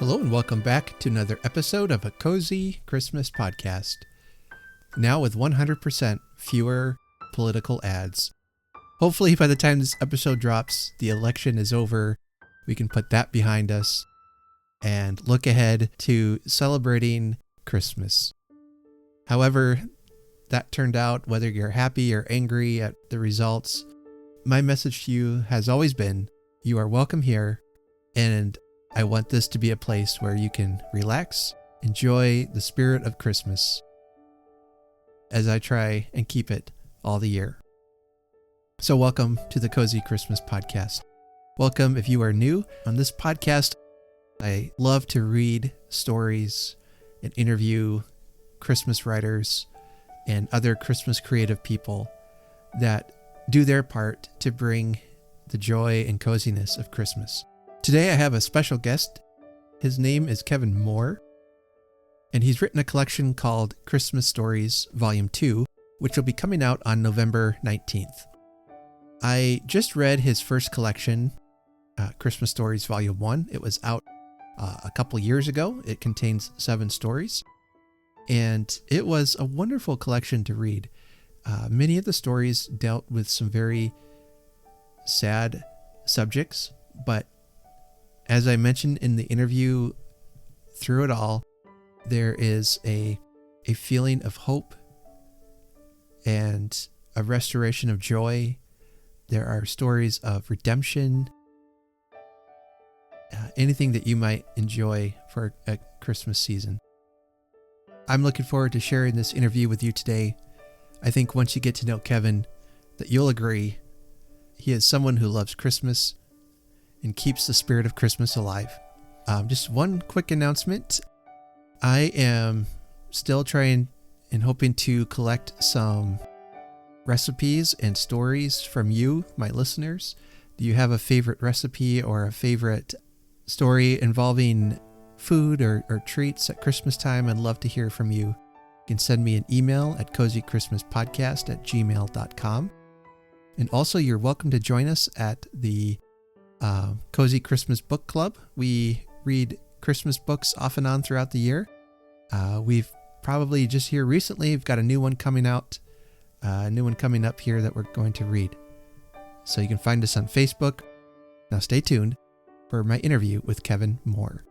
Hello and welcome back to another episode of a Cozy Christmas podcast. Now with 100% fewer political ads. Hopefully by the time this episode drops, the election is over. We can put that behind us and look ahead to celebrating Christmas. However that turned out, whether you're happy or angry at the results, my message to you has always been, you are welcome here, and I want this to be a place where you can relax, enjoy the spirit of Christmas as I try and keep it all the year. So welcome to the Cozy Christmas Podcast. Welcome if you are new. On this podcast, I love to read stories and interview Christmas writers and other Christmas creative people that do their part to bring the joy and coziness of Christmas. Today I have a special guest. His name is Kevin Moore, and he's written a collection called Christmas Stories Volume 2, which will be coming out on November 19th. I just read his first collection, Christmas Stories Volume 1. It was out a couple years ago. It contains 7 stories, and it was a wonderful collection to read. Many of the stories dealt with some very sad subjects, but as I mentioned in the interview, through it all, there is a feeling of hope and a restoration of joy. There are stories of redemption, anything that you might enjoy for a Christmas season. I'm looking forward to sharing this interview with you today. I think once you get to know Kevin, that you'll agree he is someone who loves Christmas and keeps the spirit of Christmas alive. Just one quick announcement. I am still trying and hoping to collect some recipes and stories from you, my listeners. Do you have a favorite recipe or a favorite story involving food or treats at Christmas time? I'd love to hear from you. You can send me an email at cozychristmaspodcast@gmail.com. And also you're welcome to join us at the Cozy Christmas Book Club. We read Christmas books off and on throughout the year. We've probably just here recently, we've got a new one coming out, a new one coming up here that we're going to read. So you can find us on Facebook. Now stay tuned for my interview with Kevin Moore.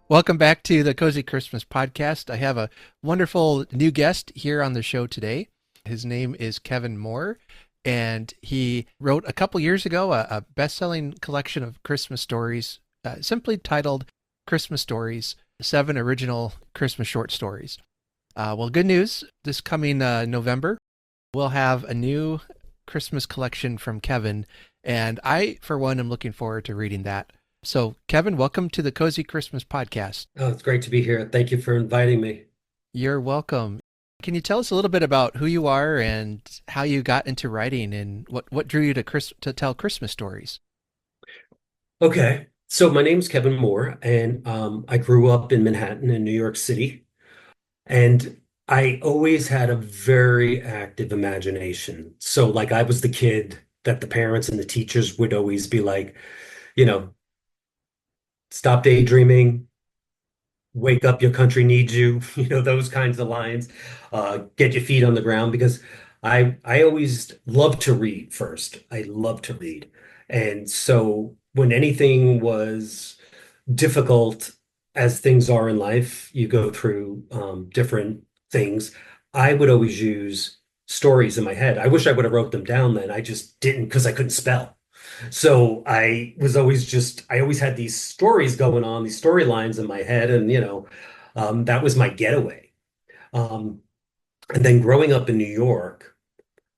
Welcome back to the Cozy Christmas Podcast. I have a wonderful new guest here on the show today. His name is Kevin Moore, and he wrote a couple years ago a best-selling collection of Christmas stories, simply titled Christmas Stories, 7 original Christmas short stories. Well, good news, this coming November, we'll have a new Christmas collection from Kevin, and I, for one, am looking forward to reading that. So, Kevin, welcome to the Cozy Christmas Podcast. Oh, it's great to be here. Thank you for inviting me. You're welcome. Can you tell us a little bit about who you are and how you got into writing and what drew you to tell Christmas stories? Okay, so my name's Kevin Moore, and I grew up in Manhattan in New York City, and I always had a very active imagination. So, like, I was the kid that the parents and the teachers would always be like, you know, stop daydreaming, wake up, your country needs you, those kinds of lines. Get your feet on the ground, because I always loved to read first. I love to read. And so when anything was difficult, as things are in life, you go through different things. I would always use stories in my head. I wish I would have wrote them down then. I just didn't, because I couldn't spell. So I always had these stories going on, these storylines in my head, and that was my getaway. And then growing up in New York,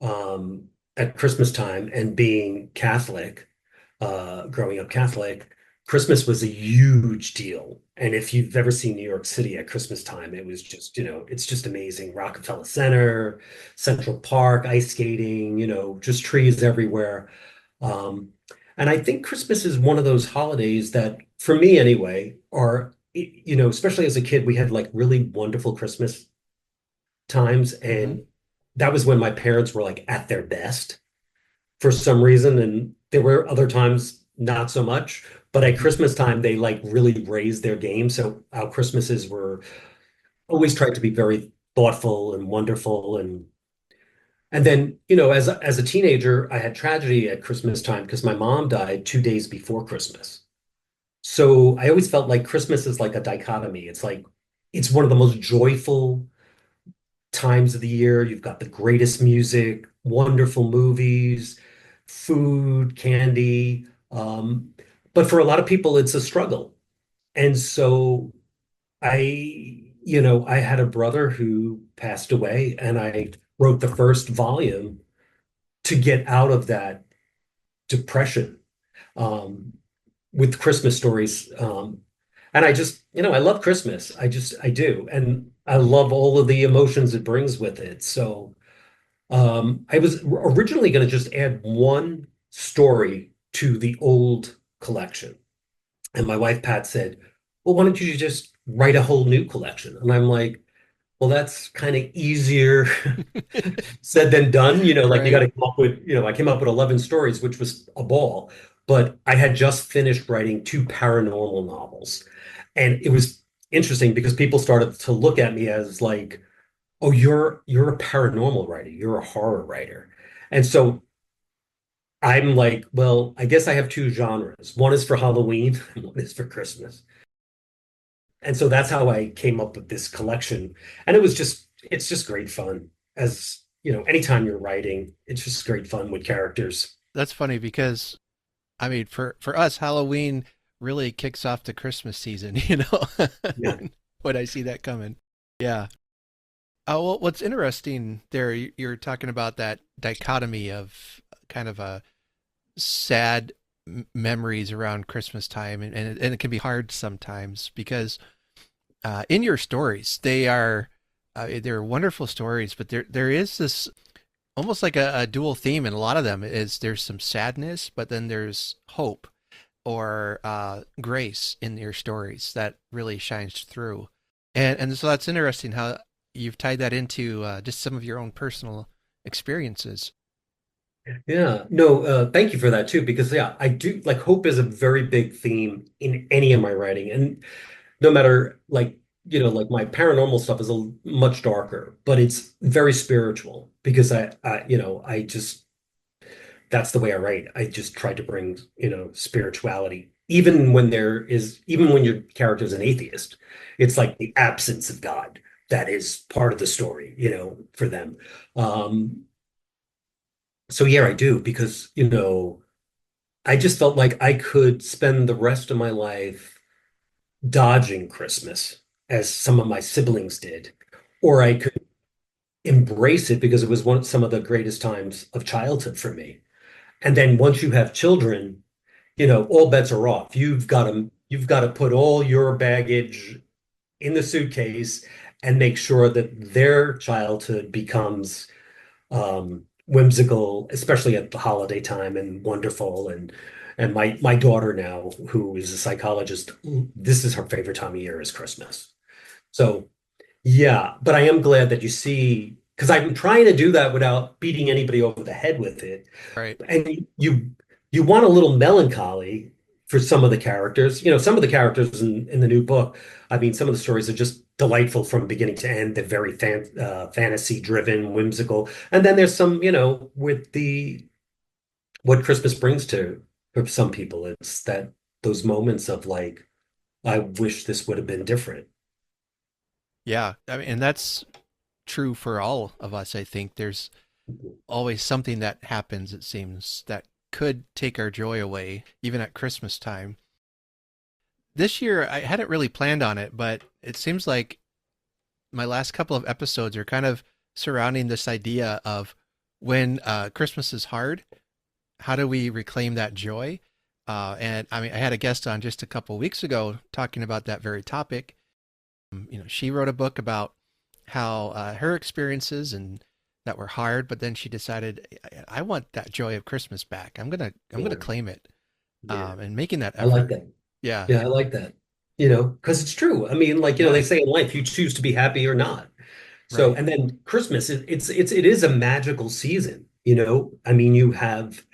at Christmas time and being Catholic, growing up Catholic, Christmas was a huge deal. And if you've ever seen New York City at Christmas time, it was just, it's just amazing. Rockefeller Center, Central Park, ice skating, just trees everywhere. And I think Christmas is one of those holidays that, for me anyway, are, especially as a kid, we had like really wonderful Christmas times, Hmm. and that was when my parents were like at their best for some reason, and there were other times not so much. But at Hmm. Christmas time, they like really raised their game. So our Christmases were always tried to be very thoughtful and wonderful, and then, as a teenager, I had tragedy at Christmas time because my mom died 2 days before Christmas. So I always felt like Christmas is like a dichotomy. It's like it's one of the most joyful times of the year. You've got the greatest music, wonderful movies, food, candy. But for a lot of people, it's a struggle. And so I had a brother who passed away, and I wrote the first volume to get out of that depression, um, with Christmas stories. And I just, I love Christmas. I do. And I love all of the emotions it brings with it. So I was originally going to just add one story to the old collection. And my wife, Pat, said, well, why don't you just write a whole new collection? And I'm like, well, that's kind of easier said than done. Like you got Right. to come up with, I came up with 11 stories, which was a ball. But I had just finished writing two paranormal novels. And it was interesting because people started to look at me as like, oh, you're a paranormal writer, you're a horror writer. And so I'm like, well, I guess I have two genres. One is for Halloween, and one is for Christmas. And so that's how I came up with this collection. And it's just great fun. As anytime you're writing, it's just great fun with characters. That's funny because I mean, for us, Halloween really kicks off the Christmas season, Yeah. when I see that coming. Yeah. Well, what's interesting there, you're talking about that dichotomy of kind of a sad memories around Christmas time, and it can be hard sometimes because in your stories, they're wonderful stories, but there is this almost like a dual theme in a lot of them is there's some sadness, but then there's hope or grace in your stories that really shines through. And so that's interesting how you've tied that into just some of your own personal experiences. Yeah. No, thank you for that too, because yeah, I do like hope is a very big theme in any of my writing. And no matter like my paranormal stuff is much darker, but it's very spiritual because I just that's the way I write. I just try to bring, spirituality. Even when your character is an atheist, it's like the absence of God that is part of the story, for them. Um, so yeah, I do because, I just felt like I could spend the rest of my life dodging Christmas as some of my siblings did, or I could embrace it because it was some of the greatest times of childhood for me. And then once you have children, all bets are off. You've got to put all your baggage in the suitcase and make sure that their childhood becomes whimsical, especially at the holiday time, and wonderful. And my daughter now, who is a psychologist, this is her favorite time of year is Christmas. So yeah, but I am glad that you see because I'm trying to do that without beating anybody over the head with it. Right. And you want a little melancholy for some of the characters. Some of the characters in the new book, I mean, some of the stories are just delightful from beginning to end. They're very fantasy driven, whimsical. And then there's some, with the what Christmas brings to for some people, it's that those moments of like, I wish this would have been different. Yeah. I mean, and that's true for all of us. I think there's always something that happens, it seems, that could take our joy away, even at Christmas time. This year, I hadn't really planned on it, but it seems like my last couple of episodes are kind of surrounding this idea of when Christmas is hard, how do we reclaim that joy? And I mean, I had a guest on just a couple of weeks ago talking about that very topic. She wrote a book about how her experiences and that were hard, but then she decided, I want that joy of Christmas back. I'm gonna Yeah, claim it, yeah, and making that I like effort. that. Yeah, Yeah, I like that. Because it's true. I mean, like, they yeah, say in life, you choose to be happy or not. So, Right. and then Christmas, it is a magical season, you know? I mean, you have,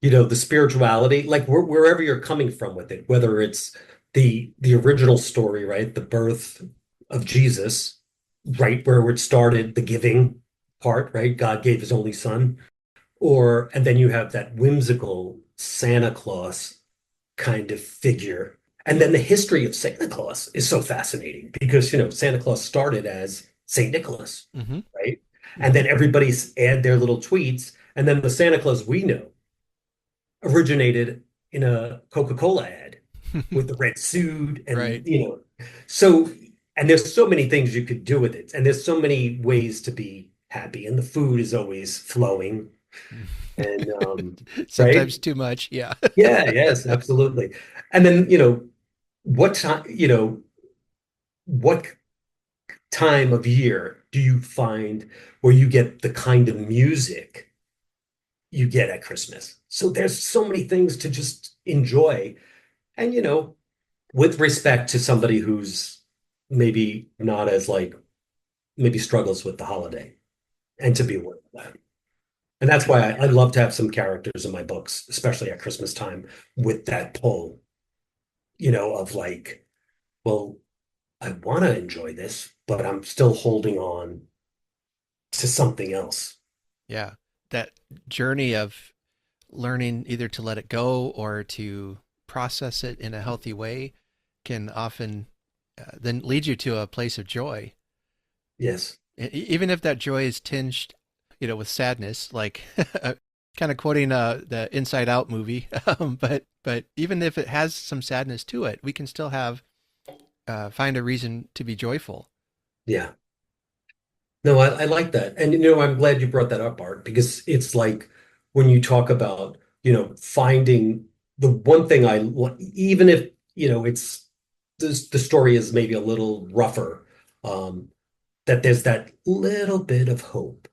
you know, the spirituality, like wherever you're coming from with it, whether it's the original story, right? The birth of Jesus, right where it started, the giving part, right? God gave his only son. Or, and then you have that whimsical Santa Claus kind of figure. And then the history of Santa Claus is so fascinating because, you know, Santa Claus started as Saint Nicholas, Mm-hmm. right? And Mm-hmm. then everybody's add their little tweets. And then the Santa Claus we know originated in a Coca-Cola ad with the red suit Right. and, you know, so, and there's so many things you could do with it. And there's so many ways to be happy. And the food is always flowing. And, right? Sometimes too much. Yeah. Yeah, yes, absolutely. And then, you know, what time, you know, what time of year do you find where you get the kind of music you get at Christmas? So there's so many things to just enjoy. And, you know, with respect to somebody who's maybe not as like, maybe struggles with the holiday and to be aware of that. And that's why I love to have some characters in my books, especially at Christmas time, with that pull, you know, of like, well, I want to enjoy this, but I'm still holding on to something else. Yeah. That journey of learning either to let it go or to process it in a healthy way can often then lead you to a place of joy. Yes. Even if that joy is tinged, with sadness, like kind of quoting the Inside Out movie. But even if it has some sadness to it, we can still have find a reason to be joyful. Yeah. No, I like that. And you know, I'm glad you brought that up, Art, because it's like when you talk about, you know, finding the one thing even if, you know, it's the story is maybe a little rougher, that there's that little bit of hope,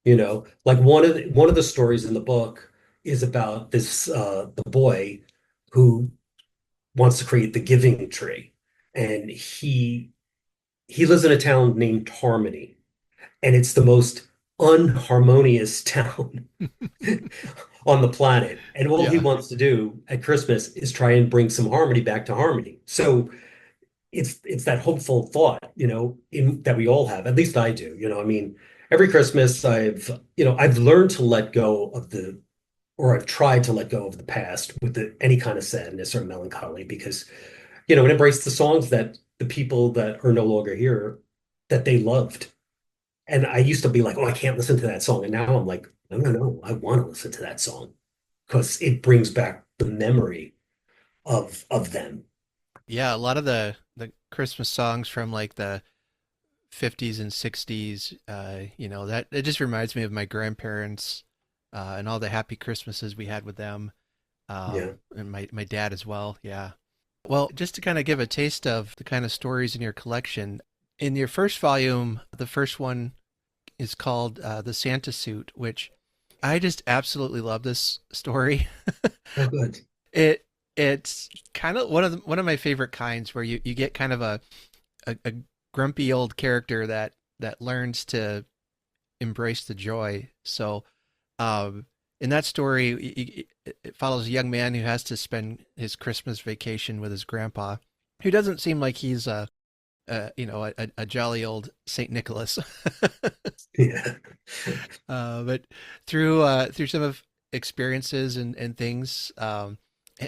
you know, like one of the stories in the book is about this the boy who wants to create the giving tree. And he lives in a town named Harmony, and it's the most unharmonious town on the planet. And all he Yeah. wants to do at Christmas is try and bring some harmony back to Harmony. So it's that hopeful thought, you know, in that we all have. At least I do. You know, I mean, every Christmas I've learned to let go of or I've tried to let go of the past with any kind of sadness or melancholy because, you know, and embrace the songs that the people that are no longer here that they loved. And I used to be like, oh, I can't listen to that song. And now I'm like, no, no, no, I want to listen to that song because it brings back the memory of them. Yeah, a lot of the Christmas songs from like the 50s and 60s, that it just reminds me of my grandparents and all the happy Christmases we had with them, Yeah. and my dad as well. Yeah. Well, just to kind of give a taste of the kind of stories in your collection, in your first volume, the first one is called The Santa Suit, which I just absolutely love this story. Oh, good. It it's kind of one of my favorite kinds where you get kind of a grumpy old character that learns to embrace the joy. So, in that story, it follows a young man who has to spend his Christmas vacation with his grandpa, who doesn't seem like he's a jolly old Saint Nicholas. Yeah. But through some of experiences and things,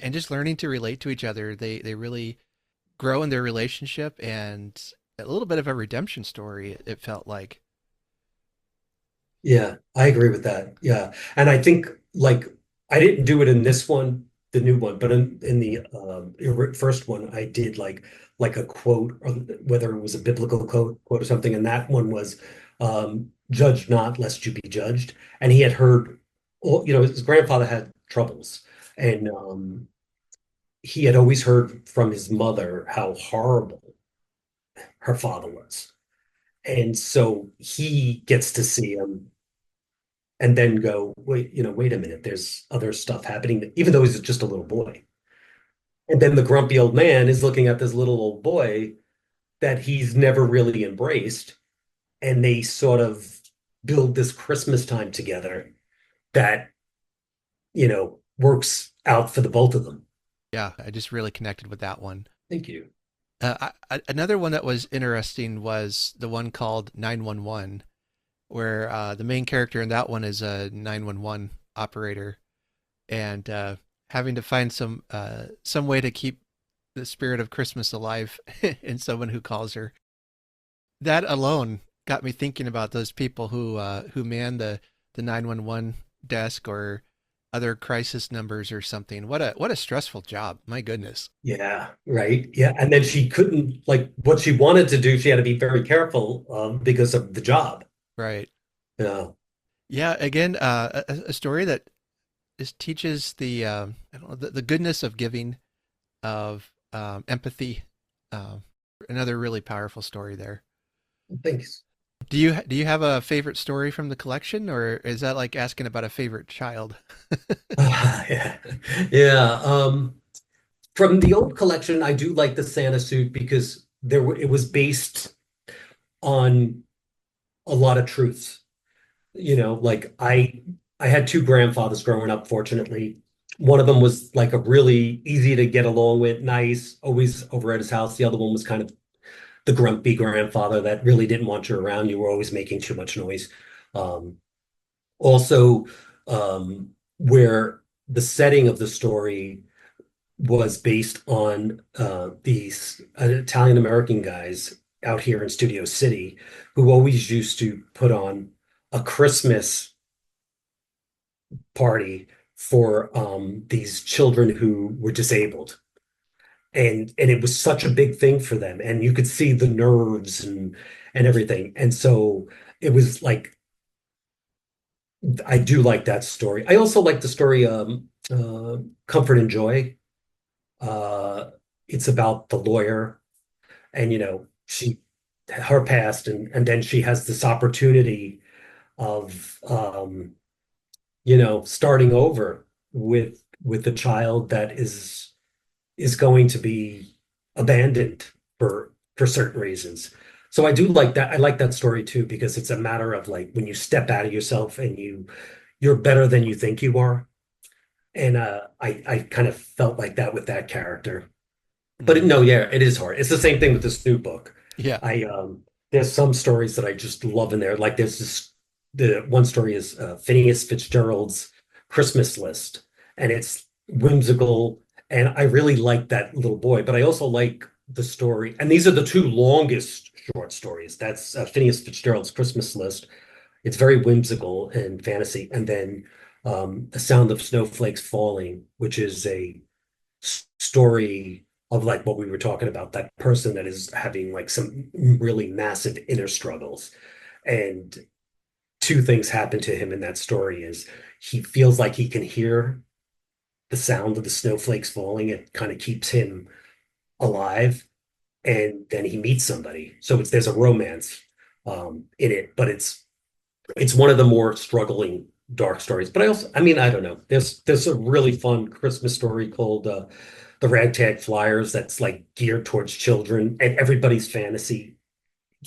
and just learning to relate to each other, they really grow in their relationship, and a little bit of a redemption story. It felt like. Yeah, I agree with that. Yeah. And I think like I didn't do it in this one, the new one, but in the first one, I did like a quote, or whether it was a biblical quote or something, and that one was judge not lest you be judged. And he had heard you know, his grandfather had troubles, and he had always heard from his mother how horrible her father was. And so he gets to see him and then go, wait, you know, wait a minute, there's other stuff happening, even though he's just a little boy. And then the grumpy old man is looking at this little old boy that he's never really embraced, and they sort of build this Christmas time together that, works out for the both of them. Yeah, I just really connected with that one. Thank you. Another one that was interesting was the one called 911, where the main character in that one is a 911 operator, and having to find some way to keep the spirit of Christmas alive in someone who calls her. That alone got me thinking about those people who man the 911 desk or other crisis numbers or something. What a stressful job. My goodness. Yeah, right. Yeah. And then she couldn't, like, what she wanted to do, she had to be very careful because of the job. Right. Yeah. Yeah. Again, a story that teaches I don't know, the goodness of giving, of empathy. Uh, Another really powerful story there. Thanks. Do you have a favorite story from the collection, or is that like asking about a favorite child? Yeah. Yeah. From the old collection, I do like the Santa suit because it was based on a lot of truths. Like I had two grandfathers growing up, fortunately. One of them was like a really easy to get along with, nice, always over at his house. The other one was kind of the grumpy grandfather that really didn't want you around. You were always making too much noise. Um, Also, where the setting of the story was based on these Italian American guys out here in Studio City who always used to put on a Christmas party for these children who were disabled. And it was such a big thing for them. And you could see the nerves and everything. And so it was like I do like that story. I also like the story Comfort and Joy. Uh, it's about the lawyer and she her past and then she has this opportunity of starting over with a child that is going to be abandoned for certain reasons. So I do like that. I like that story too because it's a matter of like when you step out of yourself and you're better than you think you are. And I kind of felt like that with that character. But Hmm. no, yeah, it is hard. It's the same thing with this new book. Yeah. I There's some stories that I just love in there. Like there's this the one story is Phineas Fitzgerald's Christmas List, and it's whimsical, and I really like that little boy. But I also like the story, and these are the two longest short stories. That's Phineas Fitzgerald's Christmas List. It's very whimsical and fantasy, and then The Sound of Snowflakes Falling, which is a story of like what we were talking about, that person that is having like some really massive inner struggles. And two things happen to him in that story is he feels like he can hear the sound of the snowflakes falling. It kind of keeps him alive. And then he meets somebody. So there's a romance in it, but it's one of the more struggling dark stories. But I mean, I don't know. There's a really fun Christmas story called The Ragtag Flyers that's like geared towards children and everybody's fantasy,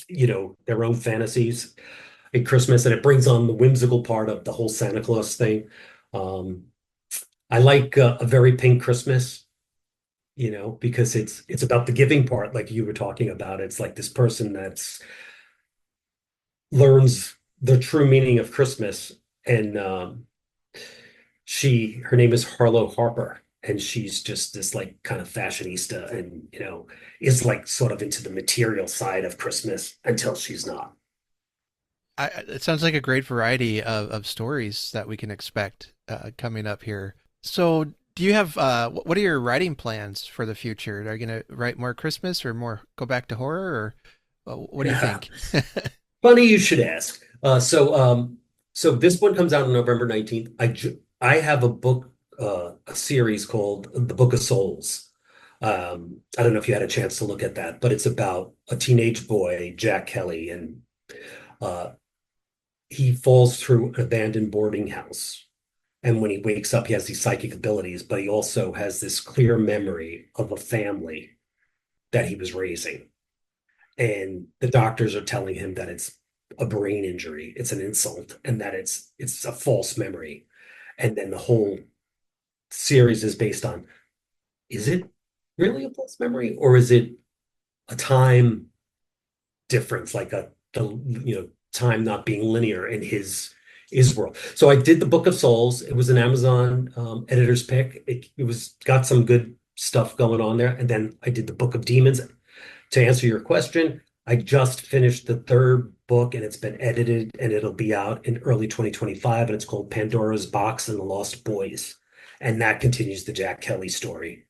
their own fantasies at Christmas, and it brings on the whimsical part of the whole Santa Claus thing. Um, I like A Very Pink Christmas, because it's about the giving part, like you were talking about. It's like this person that's learns the true meaning of Christmas, and her name is Harlow Harper, and she's just this like kind of fashionista, and is like sort of into the material side of Christmas until she's not. It sounds like a great variety of stories that we can expect coming up here. So, do you have what are your writing plans for the future? Are you going to write more Christmas or more go back to horror, or what do you Yeah. think? Funny you should ask. So this one comes out on November 19th. I have a book, a series called The Book of Souls. I don't know if you had a chance to look at that, but it's about a teenage boy, Jack Kelly, and uh, he falls through an abandoned boarding house. And when he wakes up, he has these psychic abilities, but he also has this clear memory of a family that he was raising. and the doctors are telling him that it's a brain injury, it's an insult, and that it's a false memory. And then the whole series is based on, is it really a false memory, or is it a time difference, like the time not being linear in his world. So I did the Book of Souls. It was an Amazon editor's pick. It was got some good stuff going on there. And then I did the Book of Demons. To answer your question, I just finished the third book and it's been edited and it'll be out in early 2025. And it's called Pandora's Box and the Lost Boys. And that continues the Jack Kelly story.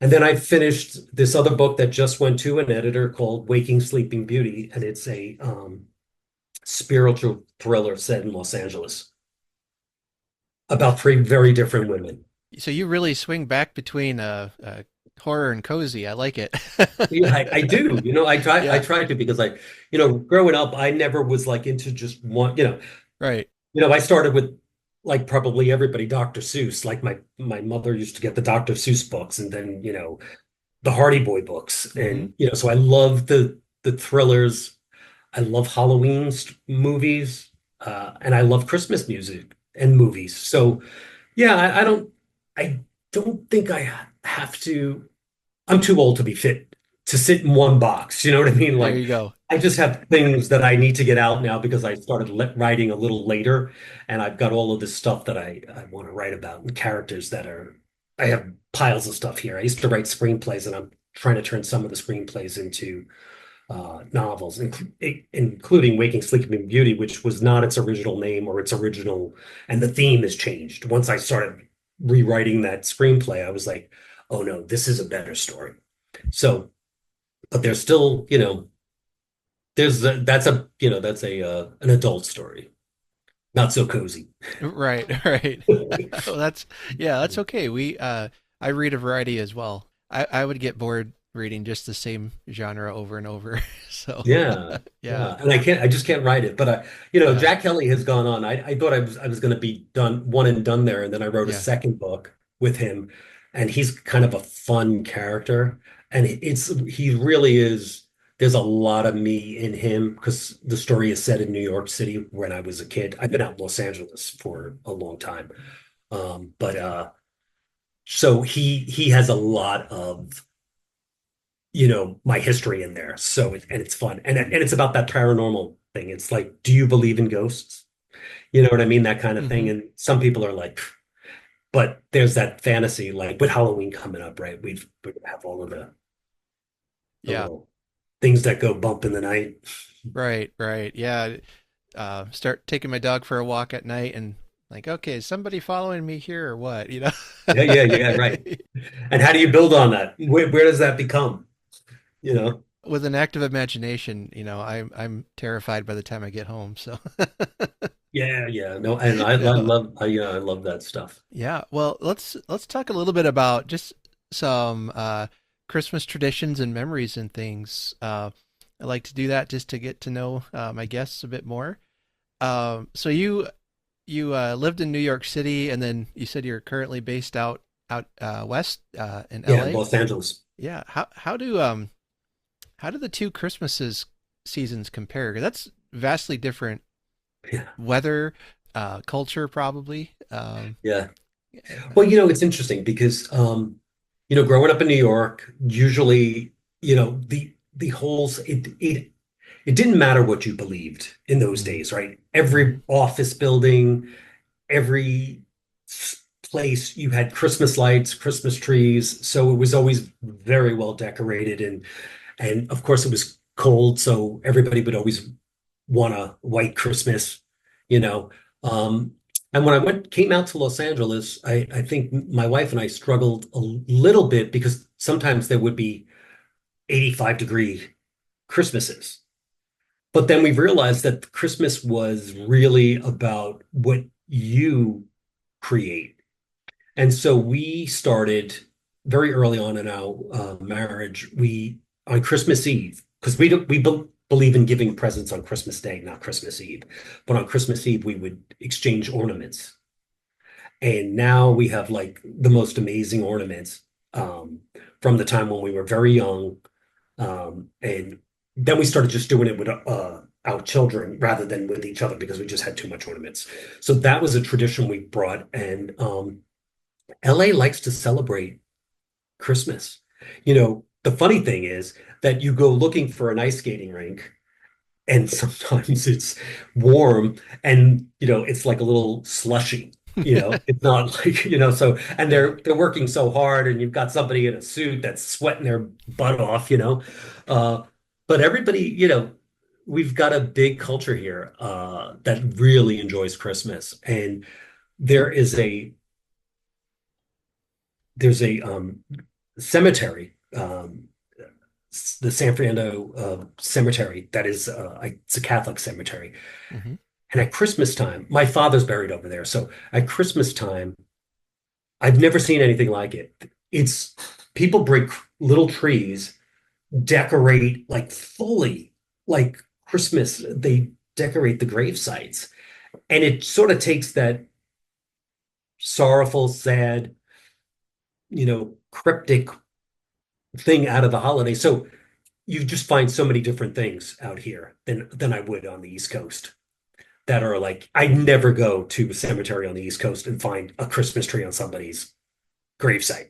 And then I finished this other book that just went to an editor called Waking Sleeping Beauty, and it's a spiritual thriller set in Los Angeles about three very different women. So you really swing back between horror and cozy. I like it. Yeah, I do. I Yeah, try to because growing up, I never was like into just one, right. I started with like probably everybody, Dr. Seuss. Like my mother used to get the Dr. Seuss books and then, the Hardy Boy books. Hmm. And, so I love the thrillers. I love movies, and I love Christmas music and movies. So yeah, I don't think I have to. I'm too old to be fit to sit in one box. You know what I mean? There Like you go. I just have things that I need to get out now because I started writing a little later, and I've got all of this stuff that I want to write about and characters that are. I have piles of stuff here. I used to write screenplays, and I'm trying to turn some of the screenplays into novels, including Waking Sleeping Beauty, which was not its original name or its original, and the theme has changed. Once I started rewriting that screenplay, I was like, oh no, this is a better story. So, but there's still, that's a an adult story, not so cozy. Right, right. Well, that's okay. I read a variety as well. I would get bored reading just the same genre over and over. So, Yeah, yeah, yeah, and I just can't write it. But yeah, Jack Kelly has gone on. I thought I was going to be done, one and done there, and then I wrote a yeah. second book with him, and he's kind of a fun character, and he really is. There's a lot of me in him because the story is set in New York City when I was a kid. I've been out in Los Angeles for a long time, but so he has a lot of my history in there. So and it's fun. And it's about that paranormal thing. It's like, do you believe in ghosts? You know what I mean? That kind of thing. Hmm. And some people are like, "Pff," but there's that fantasy, like with Halloween coming up, right? We have all of the Yeah, little things that go bump in the night. right, right. Yeah. Start taking my dog for a walk at night and like, okay, is somebody following me here or what? You know? Yeah, yeah, yeah, right. And how do you build on that? Where does that become? You know? With an active imagination, I'm terrified by the time I get home. So, Yeah, yeah. No, and yeah. I love that stuff. Yeah, well, let's talk a little bit about just some Christmas traditions and memories and things. I like to do that just to get to know my guests a bit more. So you lived in New York City, and then you said you're currently based out west in Yeah, LA. Los Angeles. Yeah, how do the two Christmases seasons compare? 'Cause that's vastly different Yeah, weather, culture, probably. yeah. Yeah. Well, it's interesting because growing up in New York, usually, the whole it didn't matter what you believed in those Mm-hmm. days, right? Mm-hmm. Every office building, every place you had Christmas lights, Christmas trees, so it was always very well decorated and of course it was cold, so everybody would always want a white Christmas, you know. Um, and when I came out to Los Angeles, I think my wife and I struggled a little bit because sometimes there would be 85-degree Christmases. But then we realized that Christmas was really about what you create. And so we started very early on in our marriage. We on Christmas Eve, because we believe in giving presents on Christmas Day, not Christmas Eve. But on Christmas Eve, we would exchange ornaments. And now we have like the most amazing ornaments from the time when we were very young. And then we started just doing it with our children rather than with each other because we just had too much ornaments. So that was a tradition we brought, and LA likes to celebrate Christmas. The funny thing is that you go looking for an ice skating rink, and sometimes it's warm, and it's like a little slushy. It's not like, so, and Yeah. they're working so hard, and you've got somebody in a suit that's sweating their butt off. Uh, but everybody, we've got a big culture here that really enjoys Christmas. And there is a there's a cemetery, the San Fernando Cemetery, that is it's a Catholic cemetery. Hmm. And at Christmas time, my father's buried over there. So at Christmas time, I've never seen anything like it. It's People bring little trees, decorate like fully like Christmas. They decorate the grave sites. And it sort of takes that sorrowful, sad, cryptic thing out of the holiday. So you just find so many different things out here than I would on the East Coast that are like, I never go to a cemetery on the East Coast and find a Christmas tree on somebody's gravesite.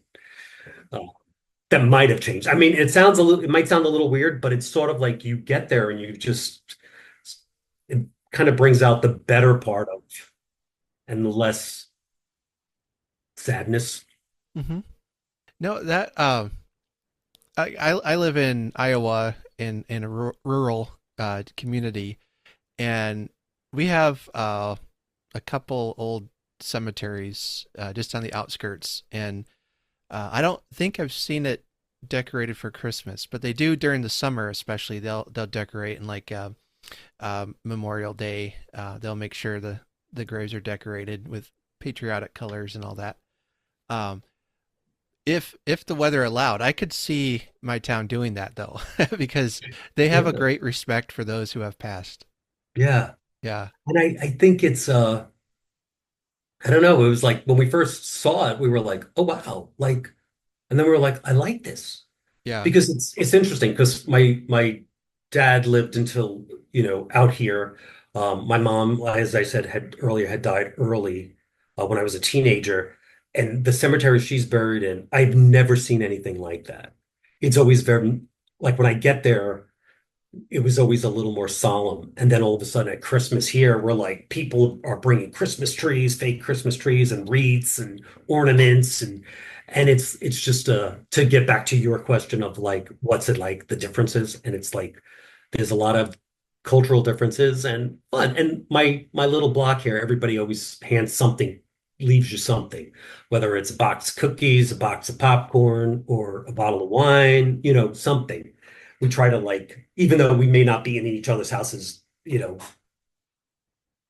Uh, that might have changed. I mean, it might sound a little weird, but it's sort of like you get there and it kind of brings out the better part of and the less sadness. Hmm. No, that I live in Iowa in a rural community, and we have a couple old cemeteries just on the outskirts, and I don't think I've seen it decorated for Christmas, but they do during the summer, especially. They'll decorate, and like Memorial Day, they'll make sure the graves are decorated with patriotic colors and all that. Um, if the weather allowed, I could see my town doing that though, because they have a Yeah. great respect for those who have passed. Yeah. Yeah, And I think it's I don't know, it was like when we first saw it, we were like, oh wow, like, and then we were like, I like this. yeah. Because it's interesting because my dad lived until, out here. My mom, as I said, had died early when I was a teenager. And the cemetery she's buried in, I've never seen anything like that. It's always very, like when I get there, it was always a little more solemn. And then all of a sudden at Christmas here, we're like, people are bringing Christmas trees, fake Christmas trees and wreaths and ornaments. And it's just to get back to your question of like, what's it like, the differences. And it's like, there's a lot of cultural differences and fun. And my little block here, everybody always hands something, leaves you something, whether it's a box of cookies, a box of popcorn, or a bottle of wine, something. We try to like, even though we may not be in each other's houses,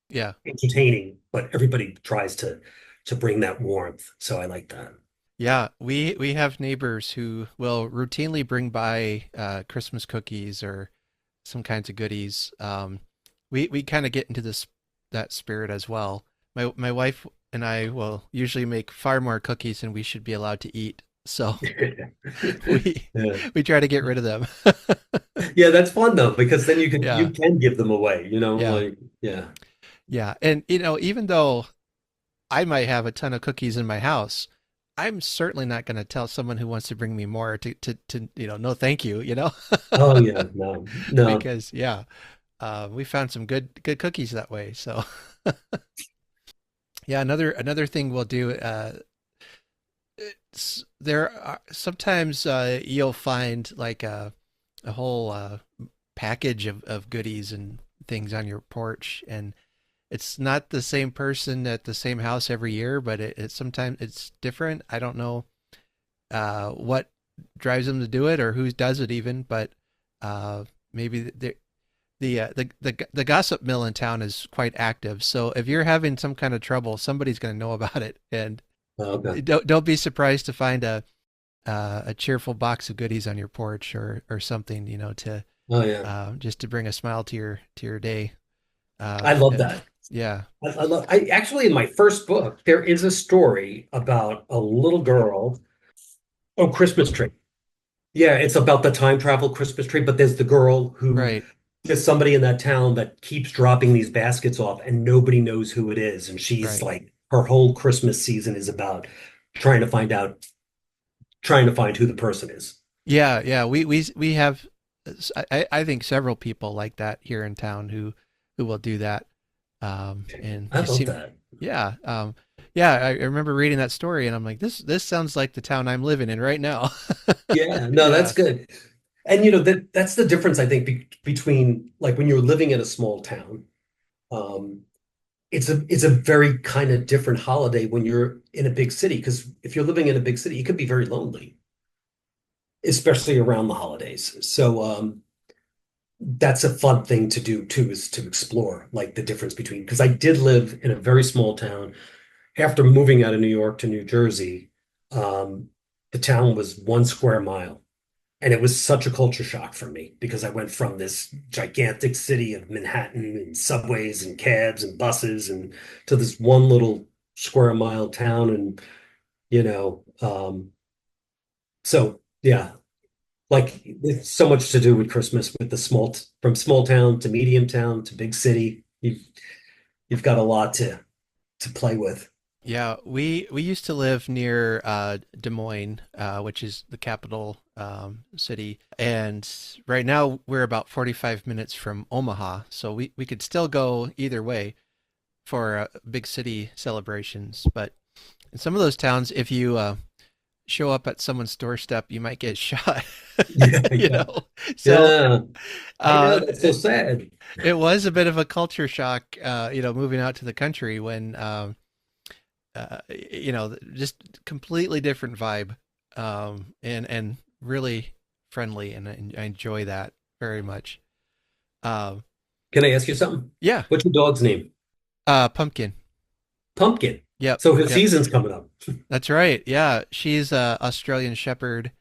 Yeah. entertaining, but everybody tries to bring that warmth. So I like that. Yeah, we have neighbors who will routinely bring by Christmas cookies or some kinds of goodies. We kind of get into this that spirit as well. My wife and I will usually make far more cookies than we should be allowed to eat. So we Yeah. we try to get rid of them. Yeah, that's fun though, because then you Yeah. can give them away, Yeah. like yeah. Yeah. And even though I might have a ton of cookies in my house, I'm certainly not going to tell someone who wants to bring me more to no thank you. Oh yeah, no, no. Because yeah, we found some good cookies that way. So yeah, another thing we'll do. There are sometimes you'll find like a whole package of goodies and things on your porch, and it's not the same person at the same house every year, but it sometimes it's different. I don't know what drives them to do it or who does it even, but maybe the gossip mill in town is quite active. So if you're having some kind of trouble, somebody's going to know about it, and Okay. don't be surprised to find a cheerful box of goodies on your porch or something, to Oh yeah. just to bring a smile to your day. I love Yeah, that. yeah. I actually, in my first book, there is a story about a little girl. Oh, Christmas tree. Yeah, it's about the time travel Christmas tree, but there's the girl who Right, there's somebody in that town that keeps dropping these baskets off and nobody knows who it is. And she's right. like her whole Christmas season is about trying to find out, trying to find who the person is. Yeah, yeah. We have I think several people like that here in town who will do that. And I just love seem that. yeah, yeah, I remember reading that story and I'm like this sounds like the town I'm living in right now. Yeah, no, that's Yeah, good. And that's the difference I think between like when you're living in a small town. Um, it's a very kind of different holiday when you're in a big city because if you're living in a big city, you could be very lonely, especially around the holidays. So that's a fun thing to do too, is to explore like the difference between because I did live in a very small town. After moving out of New York to New Jersey, um, the town was 1 square mile. And it was such a culture shock for me because I went from this gigantic city of Manhattan and subways and cabs and buses and to this one little square mile town. And, so yeah, like it's so much to do with Christmas with the from small town to medium town to big city. You've got a lot to play with. yeah. We used to live near Des Moines, which is the capital city, and right now we're about 45 minutes from Omaha, so we could still go either way for big city celebrations. But in some of those towns, if you show up at someone's doorstep, you might get shot. Yeah, You yeah, know, so yeah. I know uh, that's so sad. it was a bit of a culture shock, moving out to the country when, just completely different vibe, and really friendly, and I enjoy that very much. Um, Can I ask you something? yeah, What's your dog's name? Pumpkin. Pumpkin. Yep, So his yep, season's coming up. that's right. Yeah, she's a Australian Shepherd,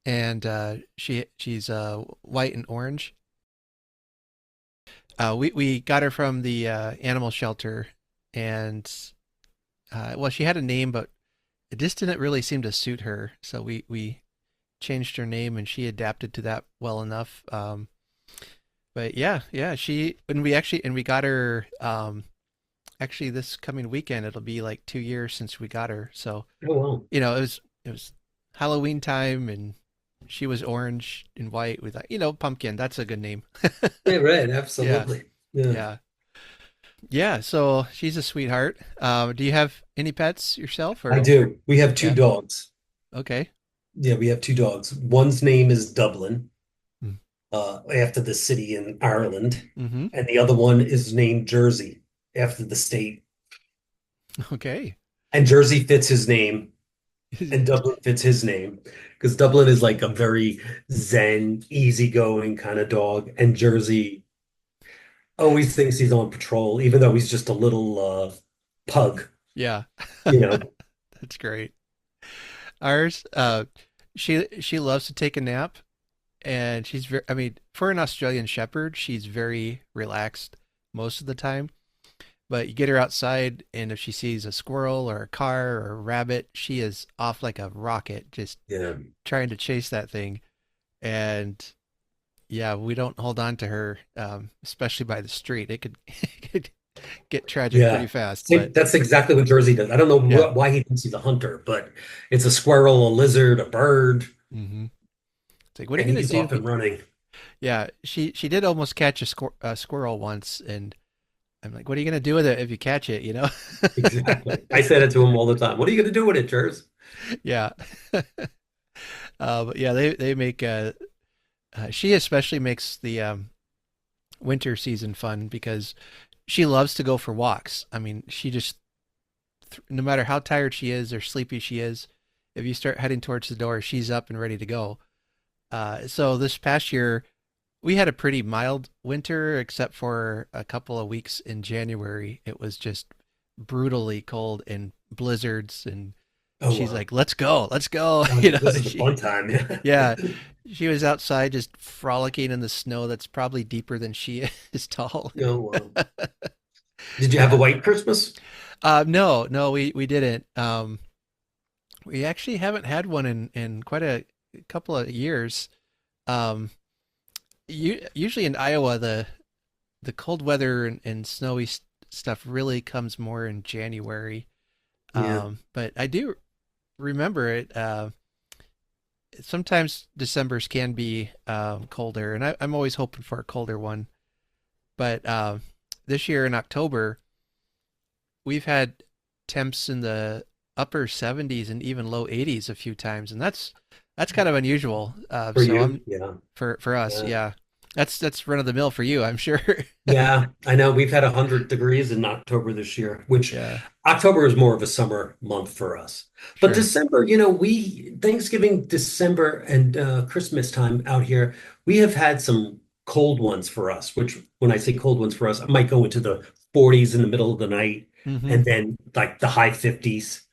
and she's white and orange. We got her from the animal shelter, and well, she had a name, but it just didn't really seem to suit her. So we changed her name, and she adapted to that well enough. But yeah, yeah, she and we got her. Actually, this coming weekend, it'll be like 2 years since we got her. So Oh, wow. it was Halloween time, and she was orange and white. We thought, Pumpkin. That's a good name. Yeah, right. Yeah, Absolutely. Yeah. yeah. Yeah, so she's a sweetheart. Do you have any pets yourself I or? do. We have two Yeah. dogs. Okay. Yeah, we have two dogs. One's name is Dublin, Mm. after the city in Ireland, Mm-hmm. and the other one is named Jersey, after the state. Okay. And Jersey fits his name, and Dublin fits his name, because Dublin is like a very zen, easygoing kind of dog, and Jersey always thinks he's on patrol, even though he's just a little pug, Yeah. you know. That's great. Ours, she loves to take a nap, and she's very, I mean, for an Australian Shepherd, she's very relaxed most of the time. But you get her outside, and if she sees a squirrel or a car or a rabbit, she is off like a rocket, just Yeah. trying to chase that thing. And yeah, we don't hold on to her, especially by the street. It could, it could get tragic pretty Yeah. fast. See, But that's exactly what Jersey does. I don't know yeah. why he thinks he's a hunter, but it's a squirrel, a lizard, a bird, Hmm. It's like, what are and you gonna he's do? off and running. Yeah, she did almost catch a squirrel once, and I'm like, what are you gonna do with it if you catch it? You know? Exactly. I said it to him all the time. What are you going to do with it, Jers? Yeah. But yeah, they make she especially makes the winter season fun because she loves to go for walks. I mean, she just no matter how tired she is or sleepy she is, if you start heading towards the door, she's up and ready to go. So this past year, we had a pretty mild winter, except for a couple of weeks in January. It was just brutally cold and blizzards, and Oh, she's wow. like, "Let's go, let's go!" Oh, this is the fun time. Yeah. Yeah, she was outside just frolicking in the snow that's probably deeper than she is tall. Oh, wow. Did you have a Yeah. white Christmas? No, no, we didn't. We actually haven't had one in quite couple of years. Um, usually in Iowa, the cold weather and snowy stuff really comes more in January. Yeah. But I do remember it. Sometimes December's can be colder, and I'm always hoping for a colder one. But this year in October, we've had temps in the upper 70s and even low 80s a few times, and that's kind of unusual. For So you? I'm Yeah. for us, Yeah. yeah. That's run of the mill for you, I'm sure. Yeah, I know we've had 100 degrees in October this year, which Yeah, October is more of a summer month for us. But sure. December, we Thanksgiving, December, and Christmas time out here, we have had some cold ones for us, which when I say cold ones for us, I might go into the 40s in the middle of the night Hmm. and then like the high 50s,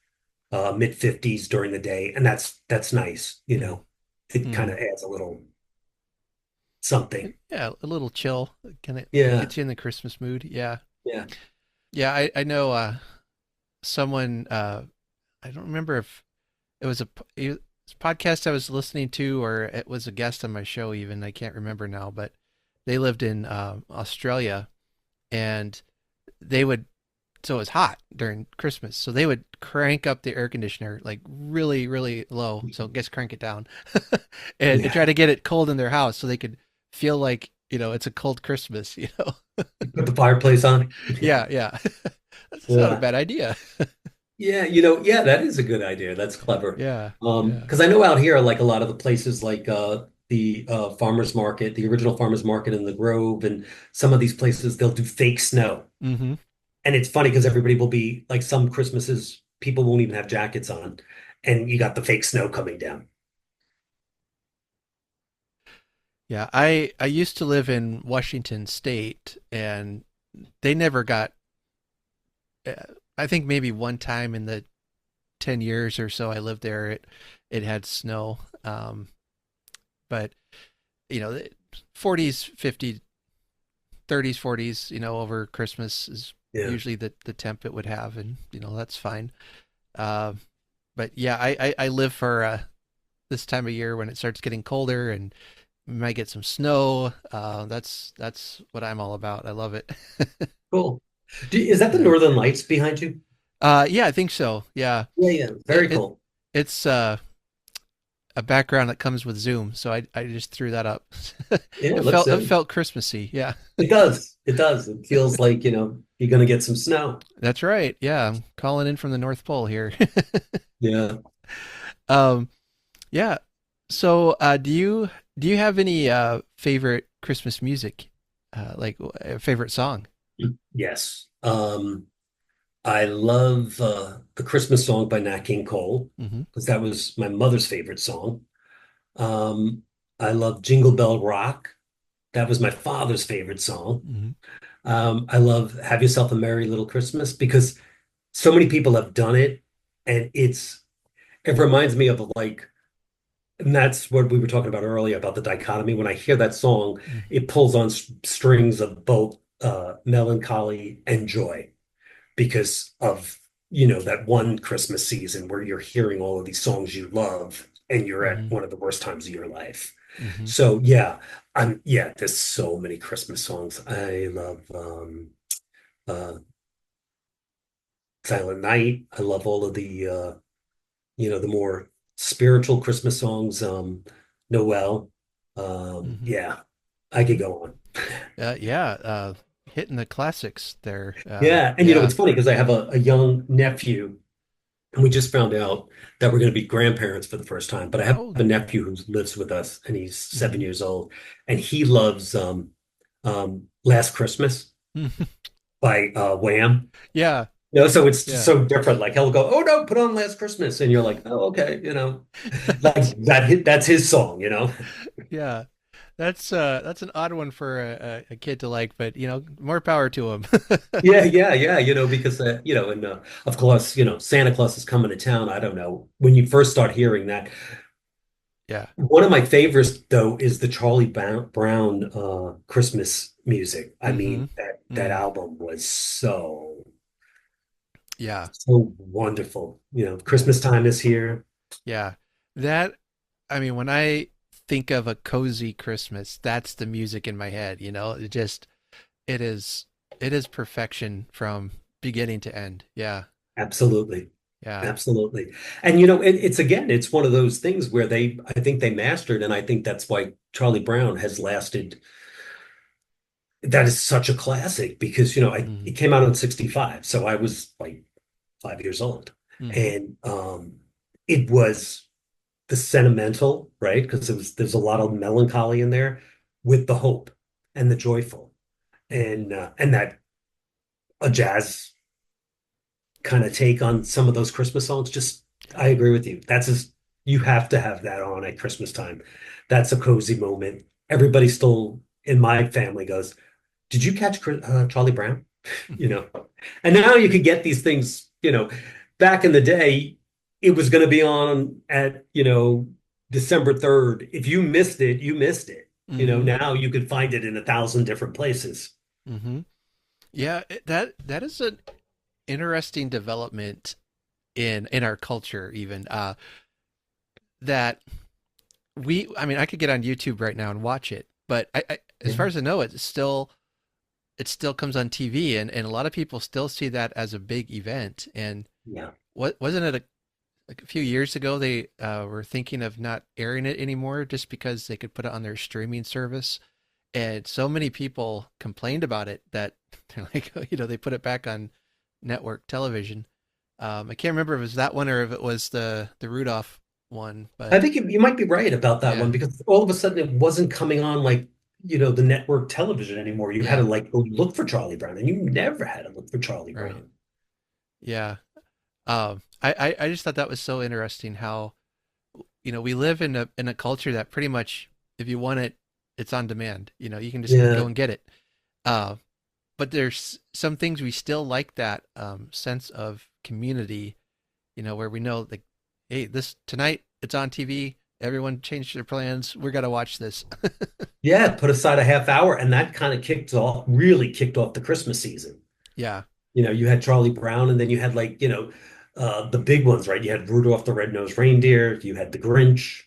mid 50s during the day. And that's nice, you know. It kind Mm-hmm. of adds a little something. Yeah, a little chill. Can it Yeah, gets you in the Christmas mood? Yeah. yeah, Yeah, I know someone I don't remember if it was it was a podcast I was listening to or it was a guest on my show even. I can't remember now, but they lived in Australia and they would so it was hot during Christmas. So they would crank up the air conditioner like really, really low. So just crank it down and try yeah. to get it cold in their house so they could feel like, it's a cold Christmas, you know? Put the fireplace on. Yeah, yeah. That's not a Yeah. bad idea. Yeah, yeah, that is a good idea. That's clever. Yeah, yeah. Because I know out here, like a lot of the places like the farmers market, the original farmers market in the Grove, and some of these places, they'll do fake snow. Hmm. And it's funny because everybody will be like some Christmases, people won't even have jackets on, and you got the fake snow coming down. Yeah, I used to live in Washington State and they never got uh, I think maybe one time in the 10 years or so I lived there it had snow. But you know, 40s, 50s, 30s, 40s, over Christmas is Yeah. usually the temp it would have and that's fine. Uh, but yeah, I live for this time of year when it starts getting colder and we might get some snow. That's what I'm all about. I love it. Cool. Is that the Yeah. Northern Lights behind you? Yeah, I think so. Yeah. Yeah, yeah. It, Very it cool. it's a background that comes with Zoom, so I just threw that up. Yeah, It looks felt Christmassy. Yeah. it does. It does. It feels like, you're gonna get some snow. That's right. Yeah, I'm calling in from the North Pole here. Yeah. um yeah. So, do you have any favorite Christmas music? Like a favorite song? Yes. I love the Christmas song by Nat King Cole Hmm. because that was my mother's favorite song. Um, I love Jingle Bell Rock. That was my father's favorite song. Hmm. I love Have Yourself a Merry Little Christmas because so many people have done it, and it reminds me of like, and that's what we were talking about earlier about the dichotomy. When I hear that song, it pulls on strings of both melancholy and joy because of that one Christmas season where you're hearing all of these songs you love and you're at Hmm. one of the worst times of your life. Hmm. So yeah, there's so many Christmas songs. I love uh Silent Night. I love all of the more spiritual Christmas songs, Noel. Hmm. Yeah, I could Hmm. go on. Yeah. Hitting the classics there. Yeah, and Yeah. it's funny because I have a young nephew. And we just found out that we're going to be grandparents for the first time. But I have Oh. a nephew who lives with us, and he's seven Hmm. years old, and he loves "Last Christmas" by Wham. Yeah. So it's just Yeah. so different. Like he'll go, "Oh no, put on Last Christmas," and you're like, "Oh, okay," like that's his song. Yeah. That's an odd one for a kid to like, but more power to him. Yeah, yeah, yeah. Because and of course, Santa Claus is coming to town. I don't know when you first start hearing that. Yeah. One of my favorites, though, is the Charlie Brown Christmas music. I Hmm. mean, that Mm. album was Yeah. so wonderful. Yeah. Christmas time is here. Yeah. That I mean, when I think of a cozy Christmas, that's the music in my head, it is it is perfection from beginning to end. Yeah. Absolutely. Yeah. Absolutely. And it's again, it's one of those things where I think they mastered, and I think that's why Charlie Brown has lasted. That is such a classic because, Hmm. it came out in 65. So I was like 5 years old. Hmm. And it was the sentimental, right? Because there's a lot of melancholy in there with the hope and the joyful Hmm. and that a jazz kind of take on some of those Christmas songs. Just I agree with you. You have to have that on at Christmas time. That's a cozy moment. Everybody still in my family goes, "Did you catch Charlie Brown?" You Hmm. know, and now you could get these things. Back in the day, it was going to be on at December 3rd. If you missed it, you missed it. Hmm. Now you could find it in 1,000 different places. Hmm. Yeah, that is an interesting development in our culture even that I mean, I could get on YouTube right now and watch it, but as far Yeah, as I know, it still comes on TV, and a lot of people still see that as a big event. And yeah. wasn't it like a few years ago they were thinking of not airing it anymore just because they could put it on their streaming service, and so many people complained about it that they're like, they put it back on network television. I can't remember if it was that one or if it was the Rudolph one, I but think you might be right about that yeah, one because all of a sudden it wasn't coming on like, the network television anymore. You had to yeah, like go look for Charlie Brown, and you never had to look for Charlie right, Brown. yeah. I just thought that was so interesting how we live in a culture that pretty much if you want it, it's on demand. You can just go Yeah, and get it. Uh, but there's some things we still like that sense of community. Where we know like, hey, this tonight it's on TV. Everyone changed their plans. We're gonna watch this. yeah. Put aside a half hour, and that kind of really kicked off the Christmas season. Yeah. You had Charlie Brown, and then you had like, the big ones, right? You had Rudolph the Red-Nosed Reindeer, you had the Grinch,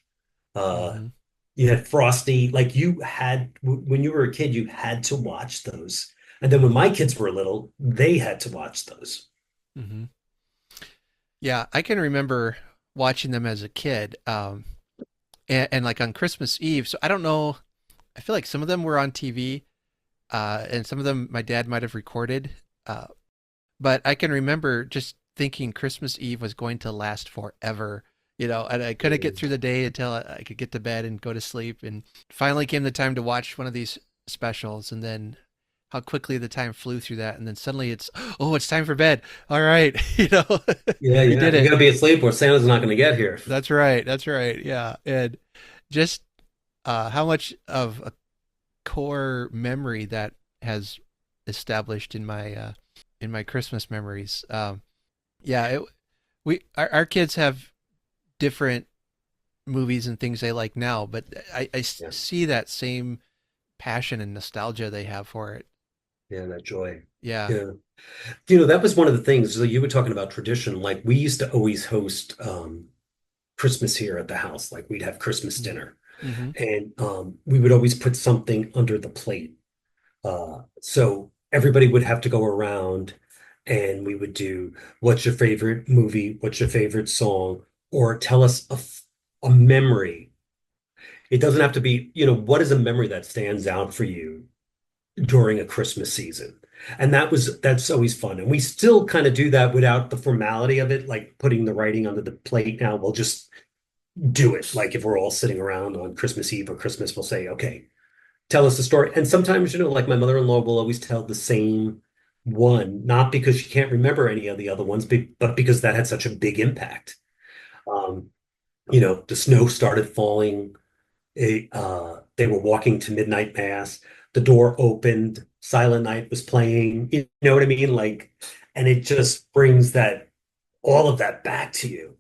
uh, Hmm. you had Frosty. Like when you were a kid, you had to watch those. And then when my kids were little, they had to watch those. Hmm. Yeah, I can remember watching them as a kid, and like on Christmas Eve. So I don't know. I feel like some of them were on TV, and some of them my dad might have recorded. Uh, but I can remember just thinking Christmas Eve was going to last forever, and I couldn't get through the day until I could get to bed and go to sleep. And finally came the time to watch one of these specials, and then how quickly the time flew through that. And then suddenly oh, it's time for bed. All right, Yeah, we yeah. did You it. gotta be asleep or Santa's not gonna get here. That's right. That's right. Yeah. And just how much of a core memory that has established in my Christmas memories. Yeah, our kids have different movies and things they like now, but Yeah, see that same passion and nostalgia they have for it. yeah, that joy. Yeah. Yeah. That was one of the things. So you were talking about tradition. Like we used to always host Christmas here at the house. Like we'd have Christmas dinner. Mm-hmm. And we would always put something under the plate. So everybody would have to go around and we would do what's your favorite movie? What's your favorite song? Or tell us a memory. It doesn't have to be, what is a memory that stands out for you during a Christmas season? And that's always fun. And we still kind of do that without the formality of it, like putting the writing under the plate now. We'll just do it. Like if we're all sitting around on Christmas Eve or Christmas, we'll say, okay, tell us a story. And sometimes, like my mother-in-law will always tell the same one, not because she can't remember any of the other ones, but because that had such a big impact. Um, the snow started falling. They were walking to midnight mass. The door opened. Silent Night was playing. You know what I mean? Like, and it just brings all of that back to you.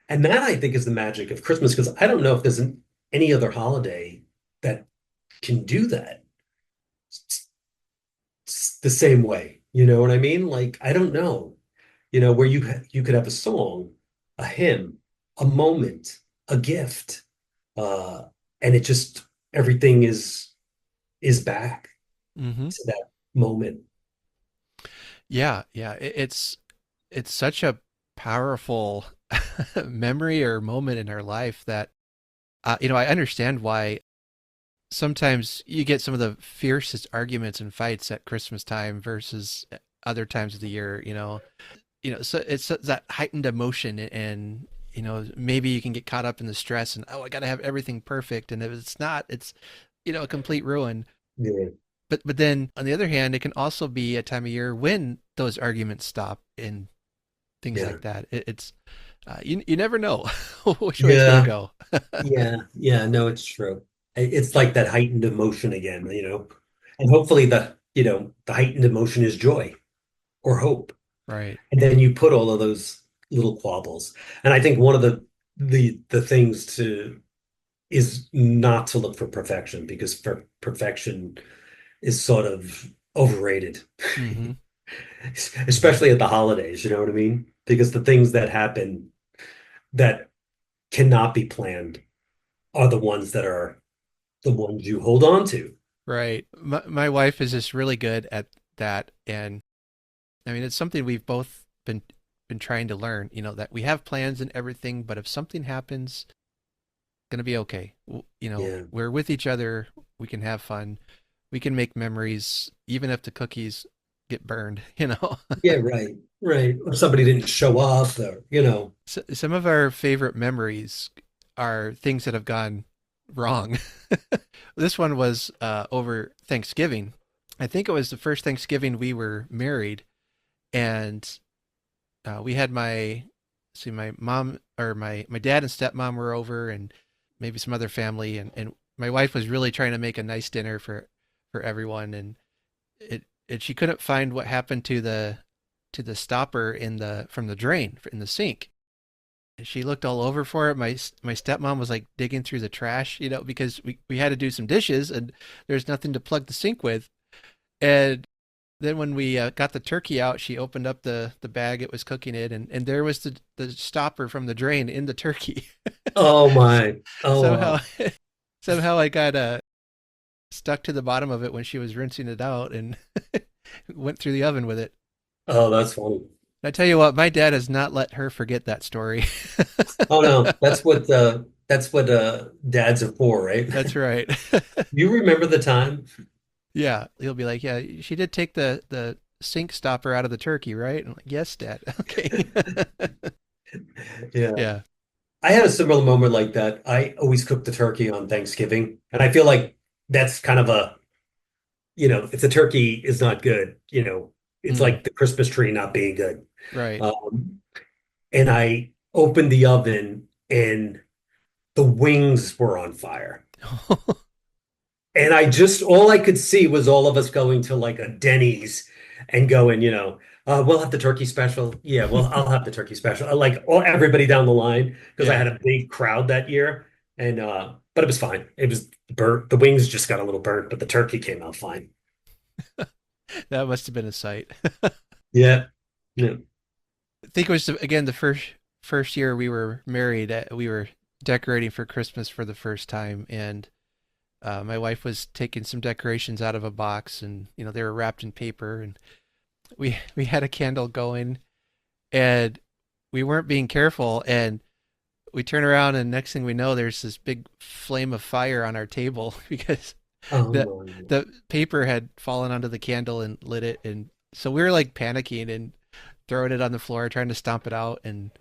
And that I think is the magic of Christmas because I don't know if there's any other holiday that can do that the same way. You know what I mean? Like, I don't know, where you could have a song, a hymn, a moment, a gift. uh, and it just everything is back Hmm. to that moment. Yeah, yeah. It's such a powerful memory or moment in our life that I understand why sometimes you get some of the fiercest arguments and fights at Christmas time versus other times of the year. So it's that heightened emotion, and maybe you can get caught up in the stress and, oh, I got to have everything perfect, and if it's not, it's a complete ruin. Yeah, But then on the other hand, it can also be a time of year when those arguments stop and things yeah, like that. It's you never know which way it's gonna yeah, go. yeah. No, it's true. It's like that heightened emotion again, and hopefully the heightened emotion is joy or hope. Right. And then you put all of those little quabbles. And I think one of the things to is not to look for perfection because perfection is sort of overrated, Mm-hmm. especially at the holidays, you know what I mean? Because the things that happen that cannot be planned are the ones you hold on to. Right. My wife is just really good at that, and I mean it's something we've both been trying to learn. That we have plans and everything, but if something happens, gonna be okay. Yeah. We're with each other. We can have fun. We can make memories, even if the cookies get burned. Yeah, right. Right. Or somebody didn't show up or. Some of our favorite memories are things that have gone wrong. This one was over Thanksgiving. I think it was the first Thanksgiving we were married, and we had my mom or my dad and stepmom were over, and maybe some other family, and my wife was really trying to make a nice dinner for everyone, and she couldn't find what happened to the stopper in the from the drain in the sink. She looked all over for it. My stepmom was like digging through the trash, because we had to do some dishes and there's nothing to plug the sink with. And then when we got the turkey out, she opened up the bag it was cooking in, and there was the stopper from the drain in the turkey. Oh S- my. Oh somehow wow. somehow I got stuck to the bottom of it when she was rinsing it out and went through the oven with it. Oh, that's funny. I tell you what, my dad has not let her forget that story. Oh no, that's what dads are for, right? That's right. You remember the time? Yeah, he'll be like, "Yeah, she did take the sink stopper out of the turkey, right?" I'm like, "Yes, Dad." Okay. Yeah. Yeah. I had a similar moment like that. I always cook the turkey on Thanksgiving, and I feel like that's kind of if the turkey is not good, it's Mm, like the Christmas tree not being good. right. Um, and I opened the oven and the wings were on fire. And all I could see was all of us going to like a Denny's and going, we'll have the turkey special. Yeah, well, I'll have the turkey special. Like everybody down the line because I Yeah, had a big crowd that year. And but it was fine. It was burnt. The wings just got a little burnt, but the turkey came out fine. that must have been a sight. Yeah. Yeah. I think it was again the first year we were married. We were decorating for Christmas for the first time, and my wife was taking some decorations out of a box, and they were wrapped in paper, and we had a candle going, and we weren't being careful, and we turn around, and next thing we know, there's this big flame of fire on our table because Oh the my. the paper had fallen onto the candle and lit it, and so we were like panicking and throwing it on the floor, trying to stomp it out, and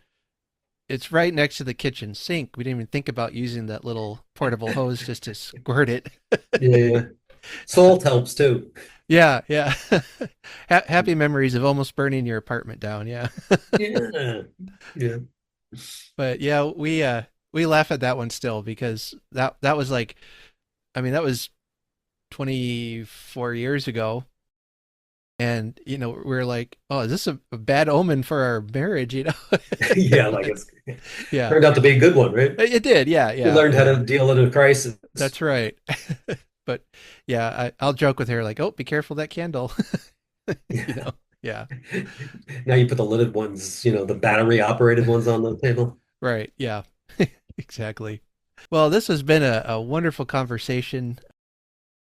it's right next to the kitchen sink. We didn't even think about using that little portable hose just to squirt it. Yeah, yeah. Salt helps too. Yeah, yeah. Happy memories of almost burning your apartment down. Yeah. Yeah. Yeah. But yeah, we laugh at that one still because that was like, I mean, that was 24 years ago, and we're like, oh, is this a bad omen for our marriage? Yeah, like it's Yeah, turned out to be a good one, right? it did. Yeah, You yeah, learned how yeah. to deal in a crisis. That's right. But yeah, I'll joke with her like, oh, be careful that candle. you Yeah. know. Yeah. Now you put the lidded ones, the battery operated ones on the table. Right. Yeah. Exactly. Well, this has been a wonderful conversation.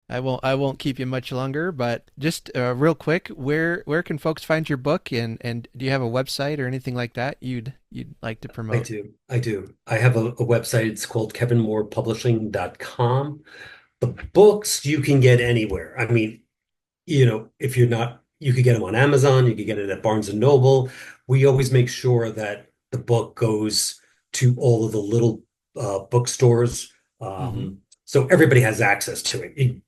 I won't keep you much longer, but just real quick, where can folks find your book, and do you have a website or anything like that you'd like to I promote? do. I do. I have a website. It's called kevinmoorepublishing.com. The books you can get anywhere. I mean, if you're not, you could get them on Amazon, you could get it at Barnes and Noble. We always make sure that the book goes to all of the little bookstores. Mm-hmm. So everybody has access to it.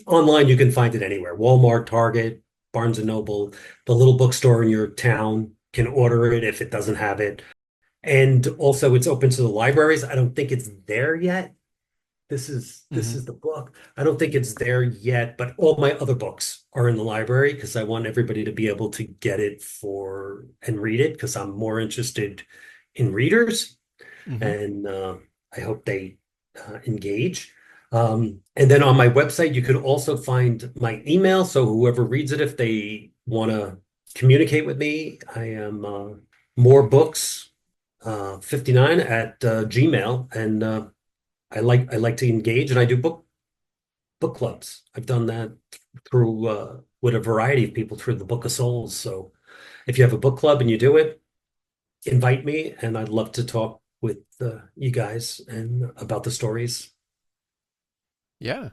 Online, you can find it anywhere. Walmart, Target, Barnes and Noble, the little bookstore in your town can order it if it doesn't have it. And also it's open to the libraries. I don't think it's there yet. This Mm-hmm. is the book. I don't think it's there yet, but all my other books are in the library because I want everybody to be able to get it for and read it because I'm more interested in readers Mm-hmm. and I hope they engage. And then on my website, you can also find my email. So whoever reads it, if they want to communicate with me, I am more books 59 at Gmail, and I like to engage, and I do book clubs. I've done that through with a variety of people through the Book of Souls. So if you have a book club and you do it, invite me, and I'd love to talk with you guys and about the stories. Yeah.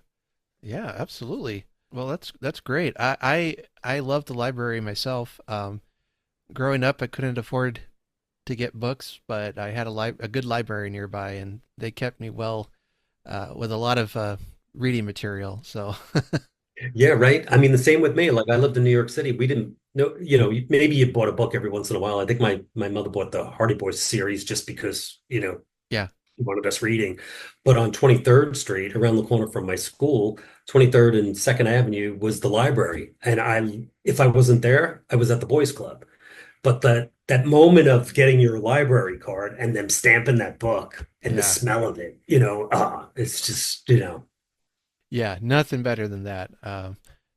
Yeah, absolutely. Well, that's great. I love the library myself. Growing up, I couldn't afford to get books, but I had a good library nearby, and they kept me well with a lot of reading material. So Yeah, right. I mean, the same with me. Like I lived in New York City. We didn't know, maybe you bought a book every once in a while. I think my mother bought the Hardy Boys series just because, yeah, she wanted us reading. But on 23rd Street, around the corner from my school, 23rd and 2nd Avenue was the library. And if I wasn't there, I was at the Boys Club. But that moment of getting your library card and them stamping that book and the yeah, smell of it, it's just, yeah. Nothing better than that.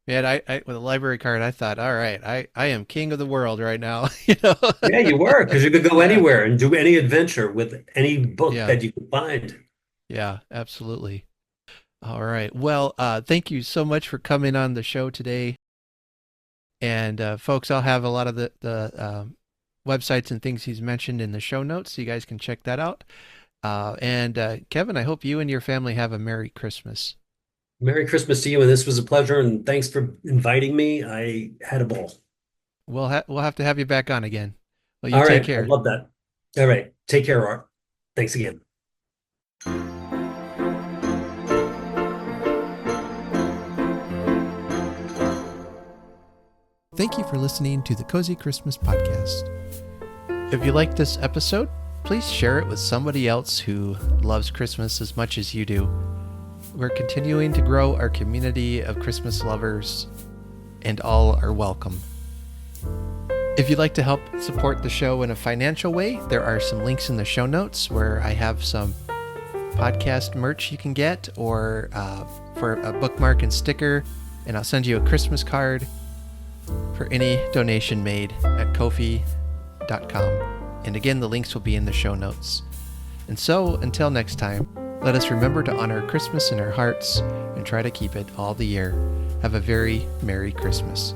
Man, I with a library card, I thought, all right, I am king of the world right now. You know? yeah, you were, because you could go Yeah, anywhere and do any adventure with any book yeah, that you could find. yeah. Absolutely. All right. Well, thank you so much for coming on the show today. And folks, I'll have a lot of the websites and things he's mentioned in the show notes, so you guys can check that out. And Kevin, I hope you and your family have a Merry Christmas. Merry Christmas to you, and this was a pleasure, and thanks for inviting me. I had a ball. We'll have to have you back on again. Well, you All take right, I care. love that. All right, take care, Art. Thanks again. Thank you for listening to the Cozy Christmas Podcast. If you like this episode, please share it with somebody else who loves Christmas as much as you do. We're continuing to grow our community of Christmas lovers, and all are welcome. If you'd like to help support the show in a financial way, there are some links in the show notes where I have some podcast merch you can get, or for a bookmark and sticker, and I'll send you a Christmas card for any donation made at Ko-fi.com. And again, the links will be in the show notes. And so, until next time, let us remember to honor Christmas in our hearts and try to keep it all the year. Have a very Merry Christmas.